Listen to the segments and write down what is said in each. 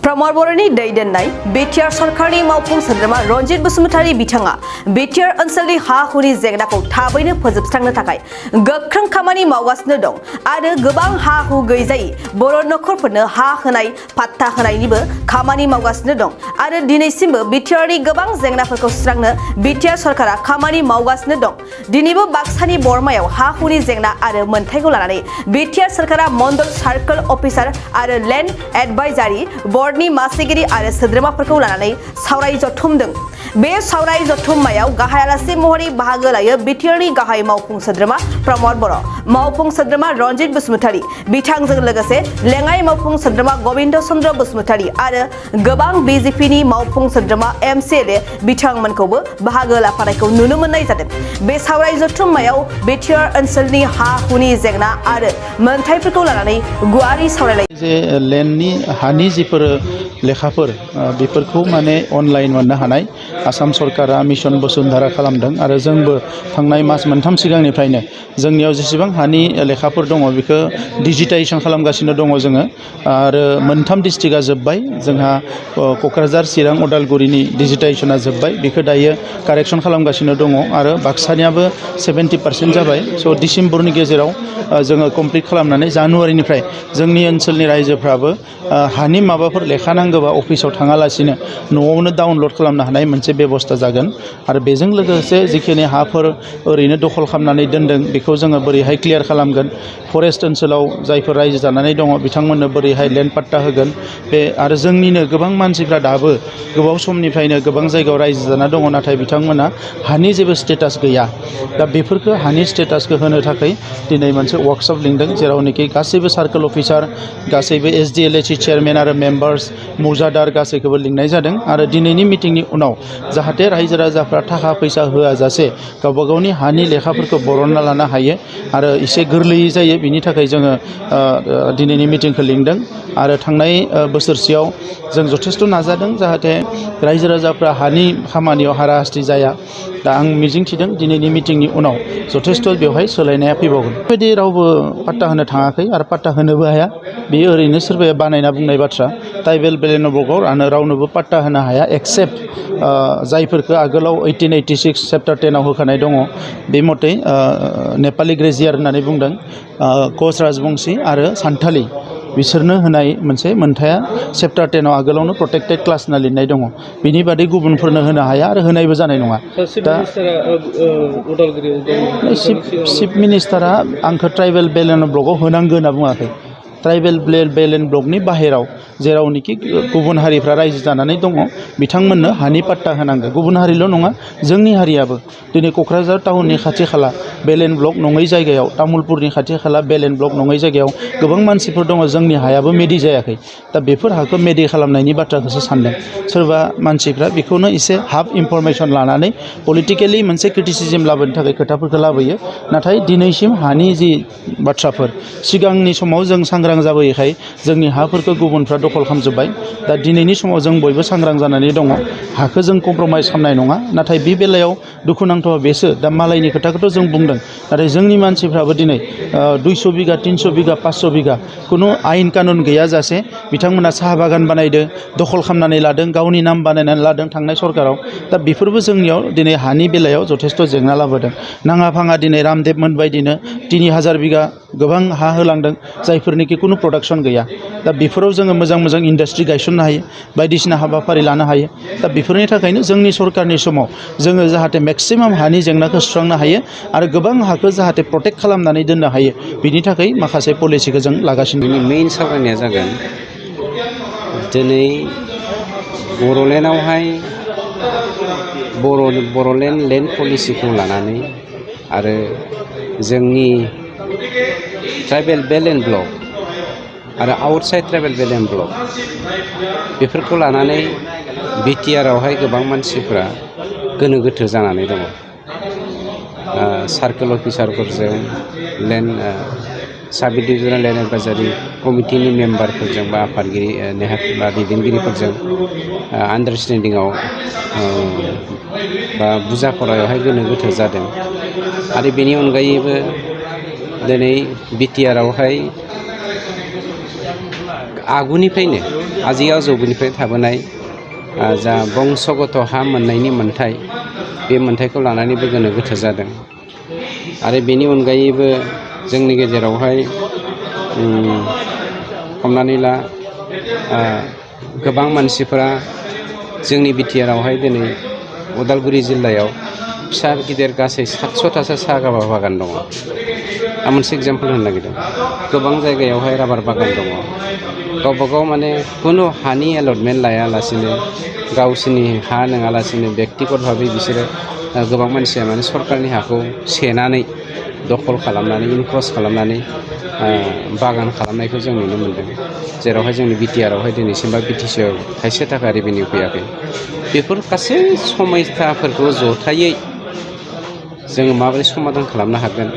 प्रमोद बर'नि दैदेननाय बिटिआर सरकारनि मावफुं सोद्रोमा रनजित बसुमतारी बिथाङा बिटिआर ओनसोलनि हा-हुनि जेंनाखौ थाबैनो फोजोबस्रांनो थाखाय गोख्रों खामानि मावगासिनो दं आरो गोबां हा-हु गैजायै बर' नखरफोरनो हा होनाय पाट्टा होनायनिबो खामानि मावगासिनो दं आरो दिनैसिमबो बिटिआरनि गोबां जेंनाफोरखौ सुस्रांनो बिटिआर सरकारा खामानि मावगासिनो दं। दिनैबो बाक्सानि बरमायाव हा-हुनि जेंना आरो मोनथायखौ लानानै बिटिआर सरकारा मण्डल सार्कल अफिसार आरो लेन्ड एडभाइजारि बर्डनि मासिगिरि आरो सोद्रोमाफोरखौ लानानै सावराय जथुमदों। बे सावराय जथुम्मायाव गाहाय आलासि महरै बाहागो लायो बिटिआरनि गाहाय मावफुं सोद्रोमा प्रमोद बर', मावफुं सोद्रोमा रनजित बसुमतारी, बिथांजों लोगोसे लेङाइ मावफुं सोद्रोमा गबिन्द चन्द्र बसुमतारी आरो गोबां बिजेपिनि मावफुं सोद्रोमा एमसिएलए बिथांमोनखौबो बाहागो लाफानायखौ नुनो मोननाय जादों। बे सावराय जथुम्मायाव बिटिआर ओनसोलनि हा-हुनि जेंना आरो मोनथायफोरखौ लानानै गुवारै सावरायलायो। जे लेन्डनि हानि जिफोर लेखाफोर बेफोरखौ माने अनलाइन मोननो हानाय आसाम सरकारा मिशन बसुन्धरा खालामदों आरो जोंबो थांनाय मास मोनथाम सिगांनिफ्रायनो जोंनियाव जेसेबां हानि लेखाफोर दङ बेखौ डिजिटाइजेसन खालामगासिनो दङ जोङो आरो मोनथाम डिस्ट्रिक्टआ जोब्बाय जोंहा क'क्राझार, चिरां, उदालगुरिनि डिजिटाइजेसना जोब्बाय बेखौ दायो कारेक्सन खालामगासिनो दङ आरो बाक्सानियाबो 70% जाबाय। स' डिसेम्बरनि गेजेराव जोङो कमप्लिट खालामनानै जानुवारिनिफ्राय जोंनि ओनसोलनि रायजोफ्राबो हानि माबाफोर लेखा नांगौबा अफिसाव थाङालासिनो न'आवनो डाउनलड खालामनो हानाय मोनसे बेबस्था जागोन आरो बेजों लोगोसे जिखिनि हाफोर ओरैनो दखल खालामनानै दोनदों बेखौ जोङो बोरैहाय क्लियार खालामगोन, फरेस्ट ओनसोलाव जायफोर रायजो जानानै दङ बिथांमोननो बोरैहाय लेन्ड पाट्टा होगोन बे आरो जोंनिनो गोबां मानसिफ्रा दाबो गोबाव समनिफ्रायनो गोबां जायगायाव रायजो जाना दङ नाथाय बिथांमोना हानि जेबो स्टेटास गैया। दा बेफोरखौ हानि स्टेटासखौ होनो थाखाय दिनै मोनसे वर्कशप लिंदों जेरावनोखि गासैबो सार्कोल अफिसार, गासैबो एसडिएलएसि चेयारमेन आरो मेम्बार्स, मौजादार गासैखौबो लिंनाय जादों आरो दिनैनि मिटिंनि उनाव जाहाथे रायजो राजाफ्रा थाखा फैसा होआजासे गावबा गावनि हानि लेखाफोरखौ बरनना लानो हायो आरो एसे गोरलैयै जायो बिनि थाखाय जोङो दिनैनि मिटिंखौ लिंदों आरो थांनाय बोसोरसेयाव जों जथेस्थ' नाजादों जाहाथे रायजो राजाफ्रा हानि खामानियाव हाराहास्ति जाया। दा आं मिजिंथिदों दिनैनि मिटिंनि उनाव जथेस्थ' बेवहाय सोलायनाया फैबावगोन। बेबायदि रावबो पाट्टा होनो थाङाखै आरो पाट्टा होनोबो हाया, बेयो ओरैनो सोरबाया बानायना बुंनाय बाथ्रा। ट्राइबेल बेलेनबर्गआव रावनोबो पाट्टा होनो हाया एक्सेप्ट जायफोरखौ आगोलाव 1886 चेप्टार 10आव होखानाय दङ बे मथे नेपालि ग्रेजियार होननानै बुंदों, कच राजबंसि आरो सान्थालि बिसोरनो होनाय मोनसे मोनथाया चेप्टार 10आव आगोलावनो प्रटेक्टेड क्लास होनना लिरनाय दङ। बिनि बादै गुबुनफोरनो होनो हाया आरो होनायबो जानाय नङा। दा चिफ मिनिस्टारा आंखौ ट्राइबेल बेलेनबर्गआव होनांगौ होनना बुङाखै। ट्राइबेल बेलेनबर्गनि बाहेराव जेरावनोखि गुबुन हारिफ्रा रायजो जानानै दङ बिथांमोननो हानि पाट्टा होनांगौ। गुबुन हारिल' नङा जोंनि हारियाबो दिनै क'क्राझार टाउननि खाथि खाला बेलेनब्लक नङै जायगायाव, तामुलपुरनि खाथि खाला बेलेनब्लक नङै जायगायाव गोबां मानसिफोर दङ जोंनि हायाबो मेडि जायाखै। दा बेफोर हाखौ मेडि खालामनायनि बाथ्राखौसो सानदों। सोरबा मानसिफ्रा बेखौनो एसे हाफ इनफरमेसन लानानै पलिटिकेलि मोनसे क्रिटिसिजम लाबोनो थाखाय खोथाफोरखौ लाबोयो। नाथाय दिनैसिम हानि जि बाथ्राफोर सिगांनि समाव जों सांग्रां जाबोयैखाय जोंनि हाफोरखौ गुबुनफ्रा दखल खालामजोब्बाय। दा दिनैनि समाव जों बयबो सांग्रां जानानै दङ, हाखौ जों कमप्रमाइस खालामनाय नङा। नाथाय बे बेलायाव दुखुनांथावा बेसो दा मालायनि खोथाखौथ' जों बुंदों नाथाय जोंनि मानसिफ्राबो दिनै 200 बिगा 300 बिगा 500 बिगा खुनु आयेन कानुन गैयाजासे बिथांमोना साहा बागान बानायदों, दखल खालामनानै लादों, गावनि नाम बानायनानै लादों थांनाय सरकाराव। दा बेफोरबो जोंनियाव दिनै हानि बेलायाव जथेस्थ' जेंना लाबोदों। नाङा फाङा दिनै रामदेब मोनबायदिनो 3000 बिगा गोबां हा होलांदों जायफोरनिखि खुनु प्रडाक्सन गैया। दा बेफोराव जोङो मोजां मोजां इन्डास्ट्रि गायसननो हायो, बायदिसिना हाबाफारि लानो हायो। दा बेफोरनि थाखायनो जोंनि सरकारनि समाव जोङो जाहाथे मेक्सिमाम हानि जेंनाखौ सुस्रांनो हायो आरो गोबां हाखौ जाहाथे प्रटेक्ट खालामनानै दोननो हायो बिनि थाखाय माखासे पलिसिखौ जों लागासिनो दं। मेइन सावरायनाया जागोन दिनै बर'लेण्डआवहाय बर'लेण्ड लेन्ड पलिसिखौ लानानै आरो जोंनि ट्राइबेल बेलेन ब्लक आरो आउटसाइड ट्राइबेल बेलेन ब्लक बेफोरखौ लानानै बिटिआरआवहाय गोबां मानसिफ्रा गोनो गोथो जानानै दङ। सार्कोल अफिसारफोरजों लेन्ड साब डिभिजनेल लेन्ड एडभाइजारि कमिटिनि मेम्बारफोरजों बा आफादगिरि नेहाद बा दैदेनगिरिफोरजों आन्डारस्टेन्डिंआव बा बुजाफरायावहाय गोनो गोथो जादों। आरो बेनि अनगायैबो दिनै बिटिआरआवहाय आगुनिफ्रायनो आजै आजौनिफ्राय थाबोनाय जा बंसगत हा मोननायनि मोन्थाय बे मोन्थायखौ लानानैबो गोनो गोथो जादों आरो बेनि अनगायैबो जोंनि गेजेरावहाय हमनानै ला गोबां मानसिफोरा जोंनि बिटिआरआवहाय दिनै उदालगुरि जिल्लायाव फिसा गिदिर गासै 700थासो साहा बागान दङ। आं मोनसे एग्जाम्पल होनो नागिरदों गोबां जायगायावहाय राबार बागान दङ गावबा गाव माने खुनु हानि एलटमेन्ट लायालासिनो गावसोरनि हा नङालासिनो बेक्तिगत भाबै बिसोरो गोबां मानसिया माने सरकारनि हाखौ सेनानै दखल खालामनानै इनक्रस खालामनानै बागान खालामनायखौ जों नुनो मोन्दों जेरावहाय जोंनि बिटिआरआवहाय दिनैसिमबा बिटिसिआव थाइसे थाखा रेभिनिउ फैयाखै बेफोर गासै समयसाफोरखौ जथायै जोङो माबोरै समाधान खालामनो हागोन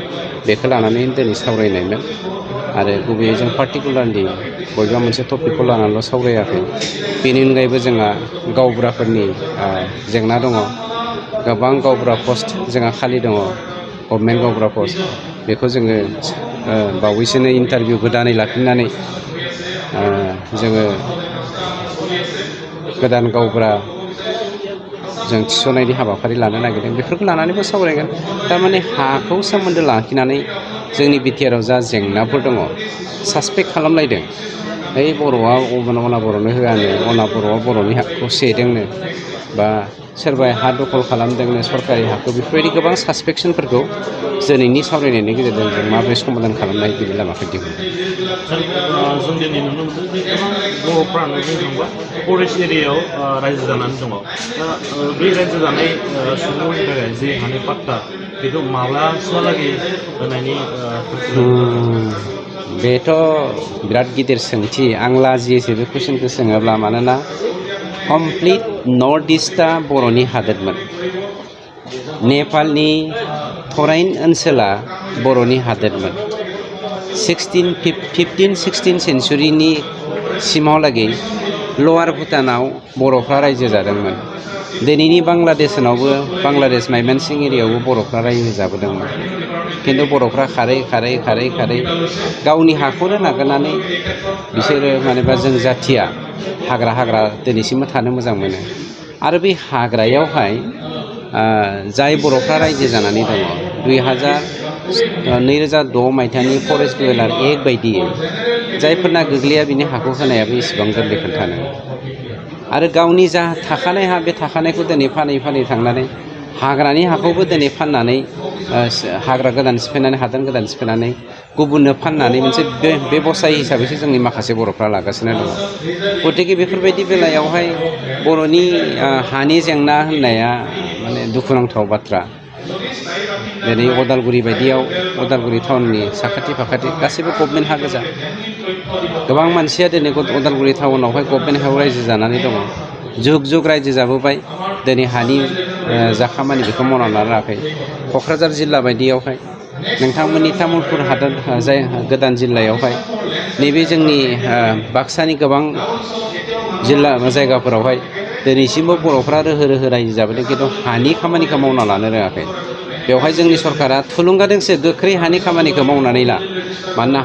बेखौ लानानै दिनै सावरायनायमोन आरो गुबैयै जों पार्टिकुलारलि बबेबा मोनसे टपिकखौ लानानैल' सावरायाखै बेनि अनगायैबो जोंहा गावबुराफोरनि जेंना दङ गोबां गावबुरा पस्ट जोंहा खालि दङ गभर्नमेन्ट गावबुरा पस्ट बेखौ जोङो बावैसोनो इन्टारभिउ गोदानै लाफिननानै जोङो गोदान गावबुरा जों थिसननायनि हाबाफारि लानो नागिरदों बेफोरखौ लानानैबो सावरायगोन थारमाने हाखौ सोमोन्दो लाखिनानै जोंनि बिटिआरआव जा जेंनाफोर दङ सासपेक्ट खालामलायदों ओइ बर'आ अना बर'नो होआनो अना बर'आ बर'नि हाखौ सेदोंनो बा सोरबाया हा दखल खालामदोंनो सरकारि हाखौ बेफोरबायदि गोबां सासपेक्सनफोरखौ दिनैनि सावरायनायनि गेजेरजों जों माबोरै समाधान खालामनाय बेनि लामाखौ दिहुनो। जों दिनै नुनो मोनदों जे गोबां बर'फ्रानो बुंनो थाङोबा फरेस्ट एरियायाव रायजो जानानै दङ दा बे रायजो जानाय सुबुंफोरनि थाखाय जे हानि पाट्टा बेखौ माब्लासिमहालागै होनायनि बेथ' बिराद गिदिर सोंथि आं लाजियोसो बे कुइसनखौ सोङोब्ला मानोना कमप्लिट नर्थ इस्टआ बर'नि हादोरमोन नेपालनि थराइन ओनसोला बर'नि हादोरमोन 15-16 सेन्सुरिनि सिमावलागै लवार भुटानाव बर'फ्रा रायजो जादोंमोन दिनैनि बांलादेशनावबो बांलादेश माइमानसिं एरियायावबो बर'फ्रा रायजो जाबोदोंमोन खिन्थु बर'फ्रा खारै गावनि हाखौनो नागारनानै बिसोरो मानेबा जों जाथिया हाग्रा दिनैसिमबो थानो मोजां मोनो आरो बे हाग्रायावहाय जाय बर'फ्रा रायजो जानानै दङ 2006 मायथाइनि फरेस्ट डुवेलार एक्ट बायदियै जायफोरना गोग्लैया बिनि हाखौ होनायाबो इसेबां गोरलै खोथा नङा आरो गावनि जा थाखानाय हा बे थाखानायखौ दिनै फानै थांनानै हाग्रानि हाखौबो दिनै फाननानै हाग्रा गोदान सिफायनानै हादान गोदान सिफायनानै गुबुननो फाननानै मोनसे बेबसाय हिसाबैसो जोंनि माखासे बर'फ्रा लागासिनो दङ गतिके बेफोरबायदि बेलायावहाय बर'नि हानि जेंना होननाया माने दुखुनांथाव बाथ्रा दिनै उदालगुरि बायदियाव उदालगुरि टाउननि साखाथि फाखाथि गासैबो गभर्नमेन्ट हा गोजा गोबां मानसिया दिनै उदालगुरि टाउनावहाय गभर्नमेन्ट हायाव रायजो जानानै दङ जुग रायजो जाबोबाय दिनै हानि जा खामानि बेखौ मावना लायाखै क'क्राझार जिल्ला बायदियावहाय नोंथांमोननि तामुलपुर हादोर जाय गोदान जिल्लायावहाय नैबे जोंनि बाक्सानि गोबां जिल्ला जायगाफोरावहाय दिनैसिमबो बर'फ्रा रोहो रायजो जाबोदों खिन्थु हानि खामानिखौ मावना लानो रोङाखै बेवहाय जोंनि सरकारा थुलुंगादोंसो गोख्रै हानि खामानिखौ मावनानै ला मानोना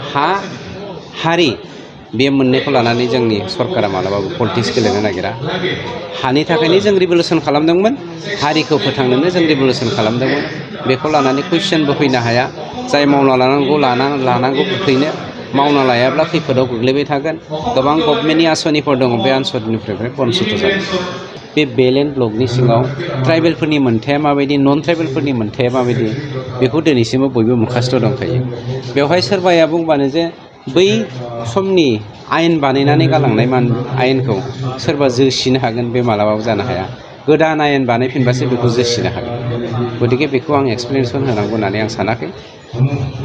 हारि बे मोननैखौ लानानै जोंनि सरकारा मालाबाबो पलिटिक्स गेलेनो नागिरा हानि थाखायनो जों रिभलुसन खालामदोंमोन हारिखौ फोथांनोनो जों रिभलुसन खालामदोंमोन बेखौ लानानै कुइसनबो फैनो हाया जाय मावना लानांगौ गोख्रैनो मावना लायाब्ला खैफोदाव गोग्लैबाय थागोन गोबां गभर्नमेन्टनि आसनिफोर दङ बे आसनिफोरनिफ्राय बन्सित जागोन बे बेल एन्ड ब्लकनि सिङाव ट्राइबेलफोरनि मोनथाया माबायदि नन ट्राइबेलफोरनि मोनथाया माबायदि बेखौ दिनैसिमबो बयबो मुखास्थ' दंखायो बेवहाय सोरबाया बुंबानो जे बै समनि आयेन बानायनानै गालांनाय आयेनखौ सोरबा जोसिनो हागोन बे मालाबाबो जानो हाया गोदान आयेन बानायफिनबासो बेखौ जोसिनो हागोन गतिके बेखौ आं एक्सप्लेनेसन होनांगौ होननानै आं सानाखै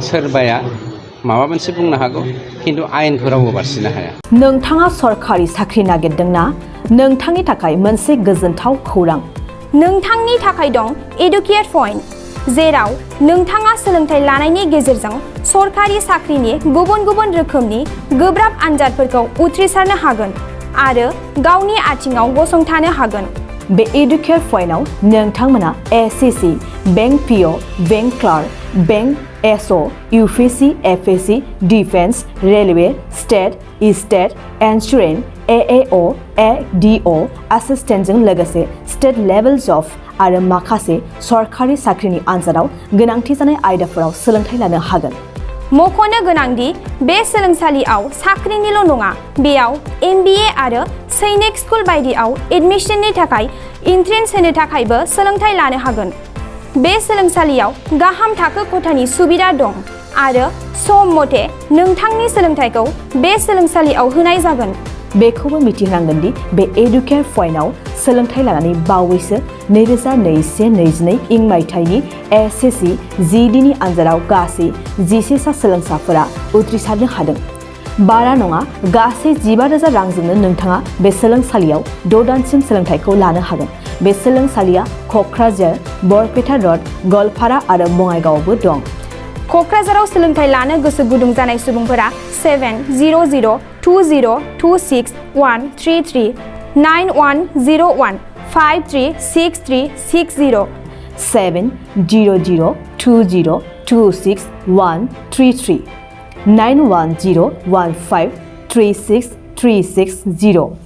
सोरबाया माबा मोनसे बुंनो हागौ खिन्थु आयेनखौ रावबो बारसिनो हाया नोंथाङा सरकारि साख्रि नागिरदोंना नोंथांनि थाखाय मोनसे गोजोनथाव खौरां नोंथांनि थाखाय दं एडुकेट पइन्ट जेराव नोंथाङा सोलोंथाइ लानायनि गेजेरजों सरकारि साख्रिनि गुबुन रोखोमनि गोब्राब आनजादफोरखौ उथ्रिसारनो हागोन आरो गावनि आथिङाव गसंथानो हागोन बे एडुकेट पइन्टआव नोंथांमोना SSC bank PO bank clerk bank SO UPSC FSC defence railway state state insurance एएअ एडिअ एसिस्टेन्टजों लोगोसे स्टेट लेभेल जब आरो माखासे सरकारि साख्रिनि आनजादाव गोनांथि जानाय आयदाफोराव सोलोंथाइ लानो हागोन। मख'नो गोनांदि बे सोलोंसालियाव साख्रिनिल' नङा, बेयाव MBA आरो सैनिक स्कुल बायदियाव एडमिशननि थाखाय एन्ट्रेन्स होनो थाखायबो सोलोंथाइ लानो हागोन। बे सोलोंसालियाव गाहाम थाखो खथानि सुबिदा दं आरो सम मथे नोंथांनि सोलोंथाइखौ बे सोलोंसालियाव होनाय जागोन। बेखौबो मिथिनांगोन दि बे एडुकेयर पइन्टआव सोलोंथाइ लानानै बावैसो 2021-22 इं मायथाइनि SSC GDनि आनजादाव गासै 11 सा सोलोंसाफोरा उथ्रिसारनो हादों। बारा नङा, गासै 15,000 रांजोंनो नोंथाङा बे सोलोंसालियाव 6 दानसिम सोलोंथाइखौ लानो हागोन। बे सोलोंसालिया क'क्राझार, बरपेटा रड, गवालपारा आरो बङाइगावआवबो दं। क'क्राझाराव सोलोंथाइ लानो गोसो गुदुं जानाय सुबुंफोरा 70020261133 9101536360 70020261133 9101536360